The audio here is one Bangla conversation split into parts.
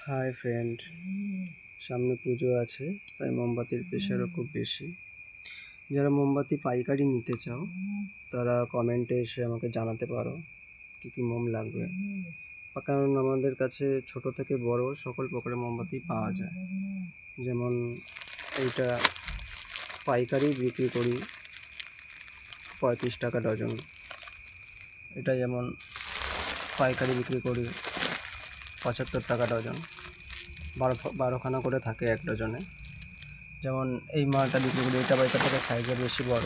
হাই ফ্রেন্ড, সামনে পুজো আছে, তাই মোমবাতির প্রেশারও খুব বেশি। যারা মোমবাতি পাইকারি নিতে চাও তারা কমেন্টে এসে আমাকে জানাতে পারো কী কী মোম লাগবে। কারণ আমাদের কাছে ছোট থেকে বড় সকল প্রকারের মোমবাতি পাওয়া যায়। যেমন এইটা পাইকারি বিক্রি করি 35 টাকা ডজন। এটা যেমন পাইকারি বিক্রি করি 75 টাকা ডজন। 12খানা করে থাকে এক ডজনে। যেমন এই মালটা বিক্রি করি, এটা বা এটা থেকে সাইজের বেশি বড়।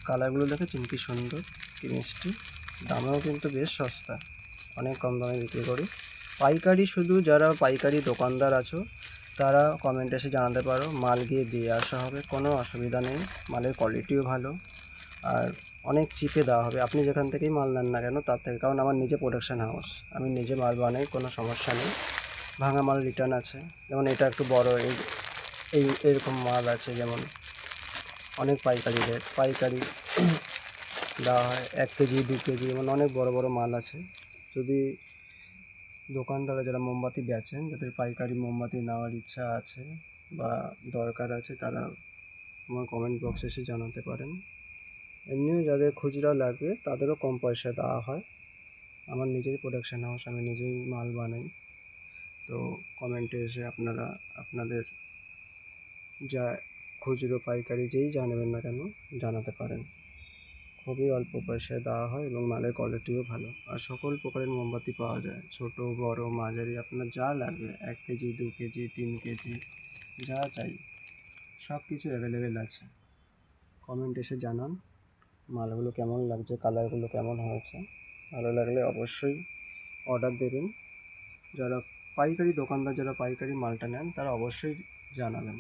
কালারগুলো দেখে কি সুন্দর, কি মিষ্টি। দামেও কিন্তু বেশ সস্তা, অনেক কম দামে বিক্রি করি পাইকারি। শুধু যারা পাইকারি দোকানদার আছো তারা কমেন্টে এসে জানাতে পারো, মাল গিয়ে দিয়ে আসা হবে, কোনো অসুবিধা নেই। মালের কোয়ালিটিও ভালো আর অনেক চিপে দেওয়া হবে আপনি যেখান থেকেই মাল নেন না কেন তার থেকে। কারণ আমার নিজে প্রোডাকশান হাউস, আমি নিজে মাল বানাই, কোনো সমস্যা নেই। ভাঙা মাল রিটার্ন আছে। যেমন এটা একটু বড়, এরকম মাল আছে। যেমন অনেক পাইকারি দেওয়া হয় 1 কেজি 2 কেজি, এমন অনেক বড় বড় মাল আছে। যদি দোকানদাররা যারা মোমবাতি বেচেন, যাদের পাইকারি মোমবাতি নেওয়ার ইচ্ছা আছে বা দরকার আছে, তারা আমার কমেন্ট বক্সে এসে জানাতে পারেন। এমনিও যাদের খুচরা লাগবে তাদেরও কম পয়সা দেওয়া হয়। আমার নিজের প্রোডাকশান হাউস, আমি নিজেই মাল বানাই। তো কমেন্টে এসে আপনারা আপনাদের যা খুচরো পাইকারি যেই জানাবেন না কেন জানাতে পারেন। খুবই অল্প পয়সায় দেওয়া হয় এবং মালের কোয়ালিটিও ভালো। আর সকল প্রকারের মোমবাতি পাওয়া যায়, ছোট বড় মাঝারি, আপনার যা লাগবে 1 কেজি 2 কেজি 3 কেজি যা চাই সব কিছু অ্যাভেলেবেল আছে। কমেন্ট এসে জানান মালগুলো কেমন লাগছে, কালারগুলো কেমন হয়েছে। ভালো লাগলে অবশ্যই অর্ডার দেবেন। যারা পাইকারি দোকানদার, যারা পাইকারি মালটা নেন তারা অবশ্যই জানাবেন।